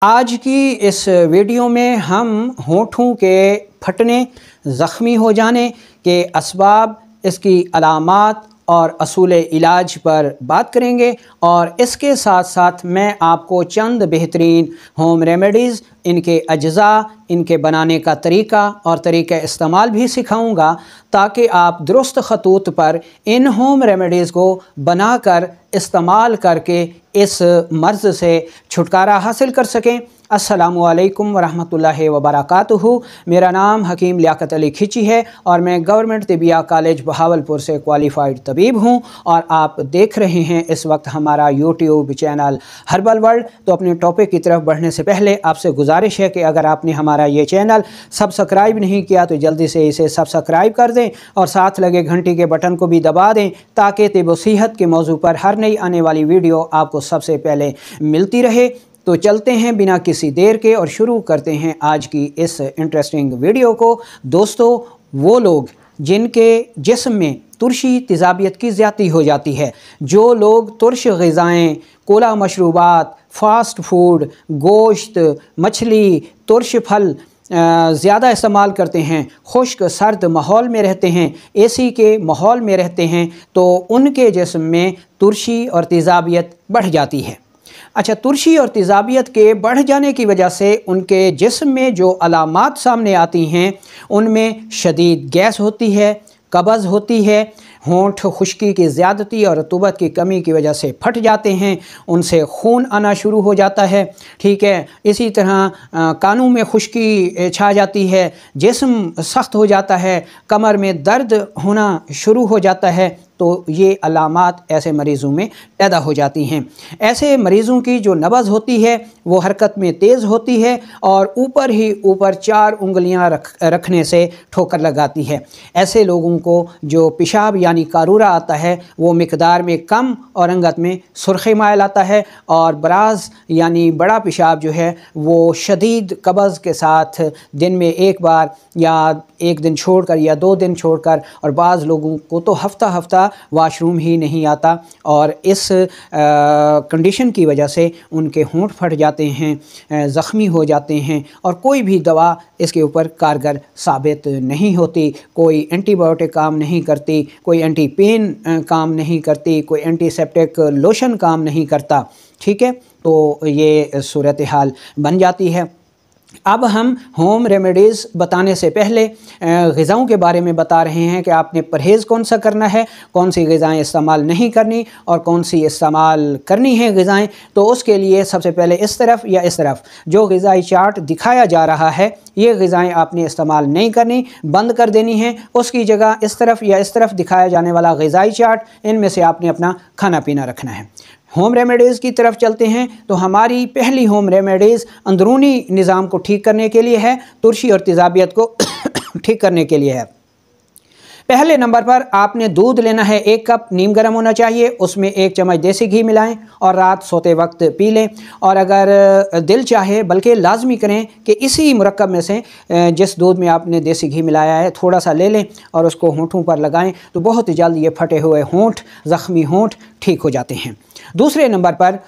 आज की इस वीडियो में हम होंठों के फटने, ज़ख्मी हो जाने के असबाब, इसकी अलामात और असूल इलाज पर बात करेंगे और इसके साथ साथ मैं आपको चंद बेहतरीन होम रेमेडीज़, इनके अज्जा, इनके बनाने का तरीका और तरीक़ा इस्तेमाल भी सिखाऊंगा ताकि आप दुरुस्त खतूत पर इन होम रेमेडीज़ को बनाकर इस्तेमाल करके इस मर्ज़ से छुटकारा हासिल कर सकें। अस्सलामु अलैकुम वरहमतुल्लाहि वबरकातुहू। मेरा नाम हकीम लियाकत अली खिची है और मैं गवर्नमेंट तिबिया कॉलेज बहावलपुर से क्वालिफ़ाइड तबीब हूँ और आप देख रहे हैं इस वक्त हमारा यूट्यूब चैनल हर्बल वर्ल्ड। तो अपने टॉपिक की तरफ बढ़ने से पहले आपसे गुजारिश है कि अगर आपने हमारा ये चैनल सब्सक्राइब नहीं किया तो जल्दी से इसे सब्सक्राइब कर दें और साथ लगे घंटी के बटन को भी दबा दें ताकि तिब व सेहत के मौजू पर हर नई आने वाली वीडियो आपको सबसे पहले मिलती रहे। तो चलते हैं बिना किसी देर के और शुरू करते हैं आज की इस इंटरेस्टिंग वीडियो को। दोस्तों, वो लोग जिनके जिस्म में तुरशी तेज़ाबियत की ज़्यादती हो जाती है, जो लोग तुर्श ग़िज़ाएँ, कोला मशरूबात, फ़ास्ट फूड, गोश्त, मछली, तुर्श फल ज़्यादा इस्तेमाल करते हैं, खुश्क सर्द माहौल में रहते हैं, एसी के माहौल में रहते हैं, तो उनके जिस्म में तुरशी और तेज़ाबियत बढ़ जाती है। अच्छा, तुरशी और तेज़ाबियत के बढ़ जाने की वजह से उनके जिस्म में जो अलामात सामने आती हैं उनमें शदीद गैस होती है, कब्ज़ होती है, होंठ खुश्की की ज़्यादती और रतूबत की कमी की वजह से फट जाते हैं, उनसे खून आना शुरू हो जाता है। ठीक है, इसी तरह कानों में खुश्की छा जाती है, जिस्म सख्त हो जाता है, कमर में दर्द होना शुरू हो जाता है। तो ये अलामात ऐसे मरीज़ों में पैदा हो जाती हैं। ऐसे मरीज़ों की जो नब्ज़ होती है वो हरकत में तेज़ होती है और ऊपर ही ऊपर 4 उंगलियां रखने से ठोकर लगाती है। ऐसे लोगों को जो पेशाब यानी कारूरा आता है वो मिकदार में कम और रंगत में सुर्ख़ी मायल आता है और बराज़ यानी बड़ा पेशाब जो है वो शदीद कब्ज़ के साथ दिन में एक बार या एक दिन छोड़कर या 2 दिन छोड़कर, और बाज़ लोगों को तो हफ़्ता वाशरूम ही नहीं आता और इस कंडीशन की वजह से उनके होंठ फट जाते हैं, ज़ख्मी हो जाते हैं और कोई भी दवा इसके ऊपर कारगर साबित नहीं होती। कोई एंटीबायोटिक काम नहीं करती, कोई एंटी पेन काम नहीं करती, कोई एंटीसेप्टिक लोशन काम नहीं करता। ठीक है, तो ये सूरत हाल बन जाती है। अब हम होम रेमेडीज़ बताने से पहले ग़िज़ाओं के बारे में बता रहे हैं कि आपने परहेज़ कौन सा करना है, कौन सी ग़िज़ाएँ इस्तेमाल नहीं करनी और कौन सी इस्तेमाल करनी है ग़िज़ाएँ। तो उसके लिए सबसे पहले इस तरफ या इस तरफ जो ग़िज़ाई चार्ट दिखाया जा रहा है ये ग़िज़ाएँ आपने इस्तेमाल नहीं करनी, बंद कर देनी है। उसकी जगह इस तरफ या इस तरफ दिखाया जाने वाला ग़िज़ाई चार्ट, इनमें से आपने अपना खाना पीना रखना है। होम रेमेडीज़ की तरफ चलते हैं। तो हमारी पहली होम रेमेडीज़ अंदरूनी निज़ाम को ठीक करने के लिए है, तुरशी और तेज़ाबियत को ठीक करने के लिए है। पहले नंबर पर आपने दूध लेना है, 1 कप, नीम गर्म होना चाहिए, उसमें 1 चम्मच देसी घी मिलाएं और रात सोते वक्त पी लें। और अगर दिल चाहे, बल्कि लाजमी करें कि इसी मुरक्कब में से जिस दूध में आपने देसी घी मिलाया है थोड़ा सा ले लें और उसको होंठों पर लगाएं तो बहुत जल्द ये फटे हुए होंठ, ज़ख्मी होंठ ठीक हो जाते हैं। दूसरे नंबर पर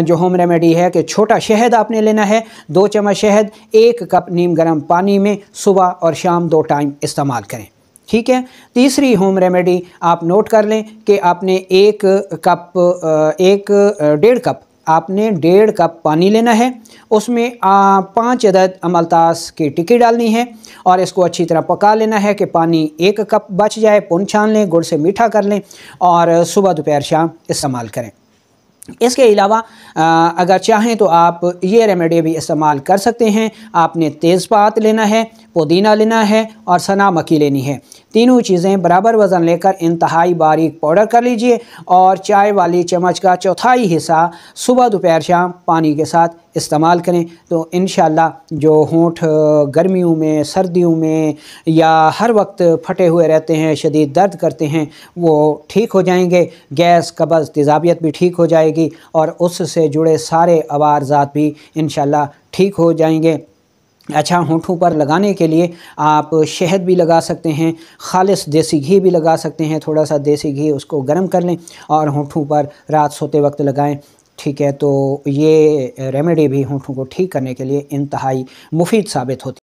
जो होम रेमेडी है कि छोटा शहद आपने लेना है, 2 चम्मच शहद 1 कप नीम गर्म पानी में सुबह और शाम 2 टाइम इस्तेमाल करें। ठीक है। तीसरी होम रेमेडी आप नोट कर लें कि आपने 1.5 कप पानी लेना है, उसमें 5 अदद अमलतास की टिक्की डालनी है और इसको अच्छी तरह पका लेना है कि पानी 1 कप बच जाए। पुन छान लें, गुड़ से मीठा कर लें और सुबह दोपहर शाम इस्तेमाल करें। इसके अलावा अगर चाहें तो आप ये रेमेडी भी इस्तेमाल कर सकते हैं। आपने तेज़पात लेना है, पुदीना लेना है और सना मक्खी लेनी है। तीनों चीज़ें बराबर वज़न लेकर इंतहाई बारीक पाउडर कर लीजिए और चाय वाली चम्मच का 1/4 हिस्सा सुबह दोपहर शाम पानी के साथ इस्तेमाल करें। तो इंशाअल्लाह जो होंठ गर्मियों में, सर्दियों में या हर वक्त फटे हुए रहते हैं, शदीद दर्द करते हैं, वो ठीक हो जाएंगे। गैस, कब्ज़, तेज़ाबियत भी ठीक हो जाएगी और उससे जुड़े सारे अवारज़ात भी इंशाअल्लाह ठीक हो जाएंगे। अच्छा, होंठों पर लगाने के लिए आप शहद भी लगा सकते हैं, खालिस देसी घी भी लगा सकते हैं। थोड़ा सा देसी घी उसको गर्म कर लें और होंठों पर रात सोते वक्त लगाएं ठीक है, तो ये रेमेडी भी होंठों को ठीक करने के लिए इंतहाई मुफीद साबित होती है।